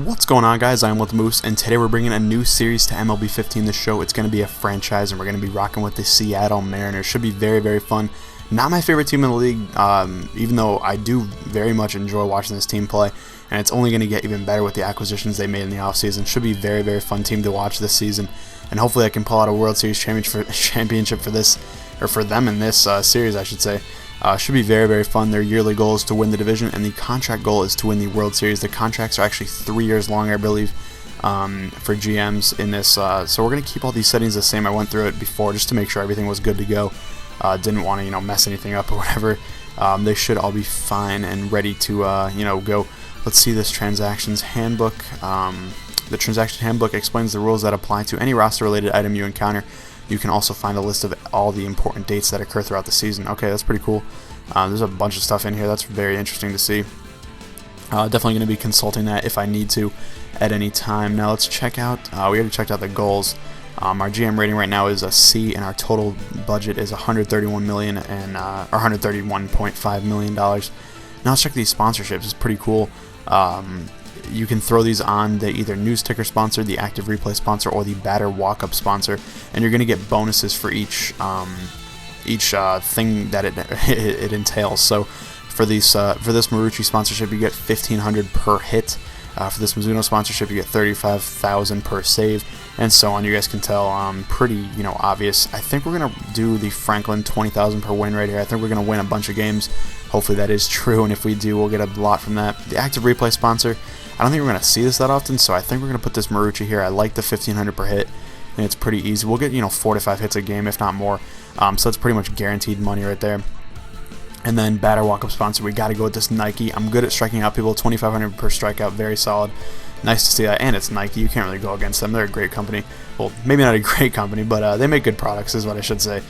What's going on, guys? I'm with Moose, and today we're bringing a new series to MLB 15. The show, it's going to be a franchise, and we're going to be rocking with the Seattle Mariners. Should be very, very fun. Not my favorite team in the league, even though I do very much enjoy watching this team play, and it's only going to get even better with the acquisitions they made in the offseason. Should be a very, very fun team to watch this season, and hopefully I can pull out a World Series championship for this, or for them in this series, I should say. Should be very, very fun. Their yearly goal is to win the division, and the contract goal is to win the World Series. The contracts are actually 3 years long, I believe, for GMs in this. So we're going to keep all these settings the same. I went through it before just to make sure everything was good to go. Didn't want to, mess anything up or whatever. They should all be fine and ready to, go. Let's see this transactions handbook. The transaction handbook explains the rules that apply to any roster-related item you encounter. You can also find a list of all the important dates that occur throughout the season. Okay, that's pretty cool. There's a bunch of stuff in here. That's very interesting to see. Definitely going to be consulting that if I need to at any time. Now let's check out, we already checked out the goals. Our GM rating right now is a C, and our total budget is $131 million and or $131.5 million. Now let's check these sponsorships. It's pretty cool. You can throw these on the either news ticker sponsor, the active replay sponsor, or the batter walk-up sponsor, and you're going to get bonuses for each thing that it entails. So for this Marucci sponsorship, you get $1,500 per hit. For this Mizuno sponsorship, you get $35,000 per save, and so on. You guys can tell, pretty obvious. I think we're gonna do the Franklin $20,000 per win right here. I think we're gonna win a bunch of games. Hopefully that is true, and if we do, we'll get a lot from that. The active replay sponsor, I don't think we're gonna see this that often, so I think we're gonna put this Marucci here. I like the $1,500 per hit, and it's pretty easy. We'll get 4 to 5 hits a game, if not more. So it's pretty much guaranteed money right there. And then batter walk-up sponsor, we got to go with this Nike. I'm good at striking out people. $2,500 per strikeout, very solid. Nice to see that, and it's Nike. You can't really go against them. They're a great company. Well, maybe not a great company, but they make good products, is what I should say.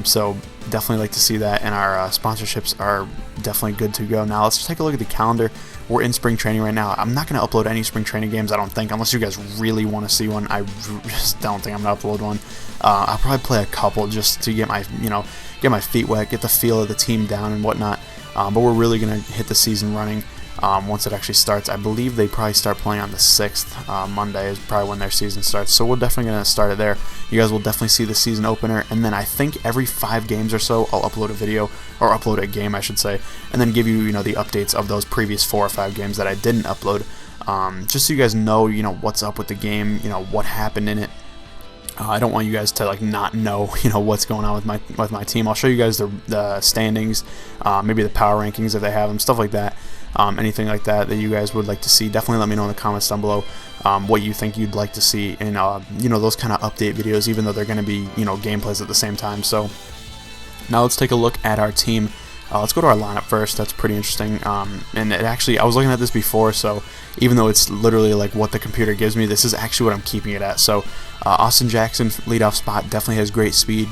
So definitely like to see that, and our sponsorships are definitely good to go. Now let's just take a look at the calendar. We're in spring training right now. I'm not going to upload any spring training games, I don't think, unless you guys really want to see one. I just don't think I'm going to upload one. I'll probably play a couple just to get my, get my feet wet, get the feel of the team down and whatnot. But we're really going to hit the season running once it actually starts. I believe they probably start playing on the 6th. Monday is probably when their season starts. So we're definitely going to start it there. You guys will definitely see the season opener. And then I think every 5 games or so, I'll upload a video, or upload a game, I should say, and then give you, the updates of those previous 4 or 5 games that I didn't upload. Just so you guys know, what's up with the game, what happened in it. I don't want you guys to not know what's going on with my team. I'll show you guys the standings, maybe the power rankings if they have them, stuff like that. Anything like that you guys would like to see, definitely let me know in the comments down below what you think you'd like to see in those kind of update videos, even though they're going to be gameplays at the same time. So now let's take a look at our team. Let's go to our lineup first. That's pretty interesting. And it actually, I was looking at this before, so even though it's literally like what the computer gives me, this is actually what I'm keeping it at. So Austin Jackson, leadoff spot, definitely has great speed.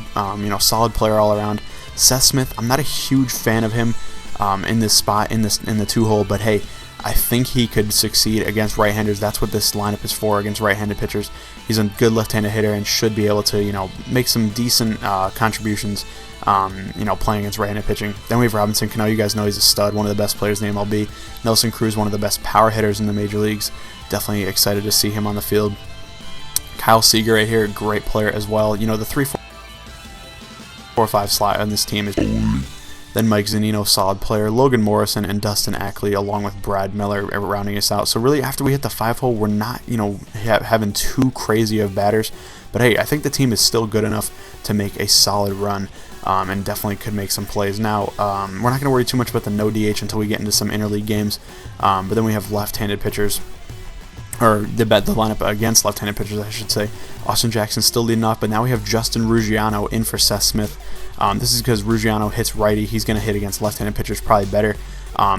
Solid player all around. Seth Smith, I'm not a huge fan of him in this spot, in the 2-hole, but hey, I think he could succeed against right-handers. That's what this lineup is for, against right-handed pitchers. He's a good left-handed hitter and should be able to, make some decent contributions, playing against right-handed pitching. Then we have Robinson Cano. You guys know he's a stud, one of the best players in the MLB. Nelson Cruz, one of the best power hitters in the major leagues. Definitely excited to see him on the field. Kyle Seager right here, great player as well. The 3-4-5 slot on this team is... Then Mike Zunino, solid player. Logan Morrison and Dustin Ackley, along with Brad Miller, rounding us out. So really, after we hit the 5-hole, we're not, having too crazy of batters. But hey, I think the team is still good enough to make a solid run, and definitely could make some plays. Now, we're not going to worry too much about the no DH until we get into some interleague games. But then we have left-handed pitchers, or the lineup against left-handed pitchers, I should say. Austin Jackson still leading off, but now we have Justin Ruggiano in for Seth Smith. This is because Ruggiano hits righty. He's going to hit against left-handed pitchers probably better.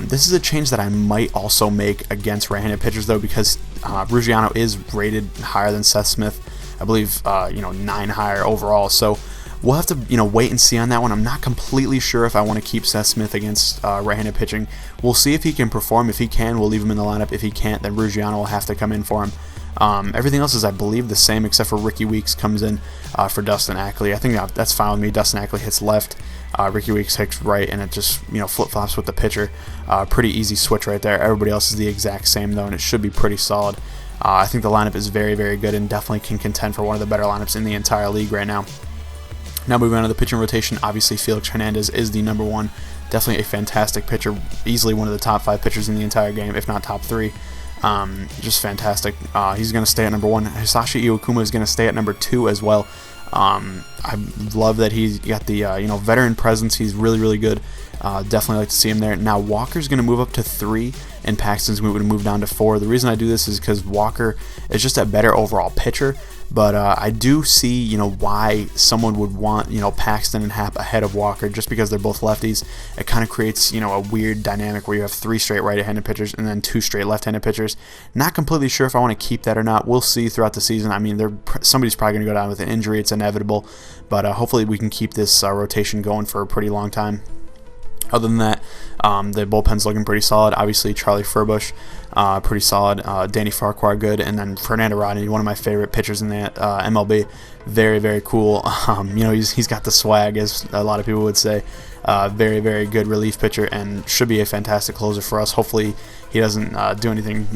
This is a change that I might also make against right-handed pitchers, though, because Ruggiano is rated higher than Seth Smith. I believe, 9 higher overall. So we'll have to, wait and see on that one. I'm not completely sure if I want to keep Seth Smith against right-handed pitching. We'll see if he can perform. If he can, we'll leave him in the lineup. If he can't, then Ruggiano will have to come in for him. Everything else is, I believe, the same, except for Ricky Weeks comes in for Dustin Ackley. I think that's fine with me. Dustin Ackley hits left. Ricky Weeks hits right, and it just flip-flops with the pitcher. Pretty easy switch right there. Everybody else is the exact same though, and it should be pretty solid. I think the lineup is very, very good and definitely can contend for one of the better lineups in the entire league right now. Now moving on to the pitching rotation, obviously Felix Hernandez is the number one. Definitely a fantastic pitcher, easily one of the top 5 pitchers in the entire game, if not top 3. Just fantastic. He's going to stay at number 1. Hisashi Iwakuma is going to stay at number 2 as well. I love that he's got the veteran presence. He's really, really good. Definitely like to see him there. Now Walker's going to move up to 3, and Paxton's going to move down to 4. The reason I do this is because Walker is just a better overall pitcher. But I do see, why someone would want, Paxton and Happ ahead of Walker, just because they're both lefties. It kind of creates, a weird dynamic where you have 3 straight right-handed pitchers and then 2 straight left-handed pitchers. Not completely sure if I want to keep that or not. We'll see throughout the season. I mean, somebody's probably going to go down with an injury. It's inevitable. But hopefully we can keep this rotation going for a pretty long time. Other than that, the bullpen's looking pretty solid. Obviously, Charlie Furbush, pretty solid. Danny Farquhar, good. And then Fernando Rodney, one of my favorite pitchers in the MLB. Very, very cool. He's got the swag, as a lot of people would say. Very, very good relief pitcher and should be a fantastic closer for us. Hopefully, he doesn't do anything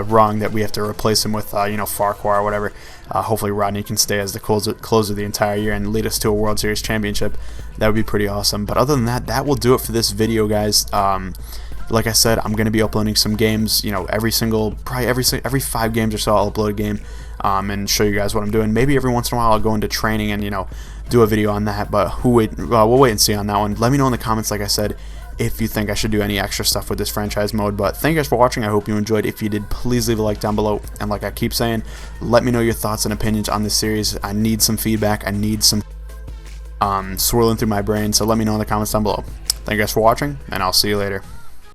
wrong that we have to replace him with, Farquhar or whatever. Hopefully, Rodney can stay as the closer the entire year and lead us to a World Series championship. That would be pretty awesome. But other than that, that will do it for this video, guys. Like I said, I'm going to be uploading some games, every 5 games or so I'll upload a game and show you guys what I'm doing. Maybe every once in a while I'll go into training and, do a video on that, but we'll wait and see on that one. Let me know in the comments, like I said, if you think I should do any extra stuff with this franchise mode. But thank you guys for watching. I hope you enjoyed. If you did, please leave a like down below. And like I keep saying, let me know your thoughts and opinions on this series. I need some feedback. I need some swirling through my brain, so let me know in the comments down below. Thank you guys for watching, and I'll see you later.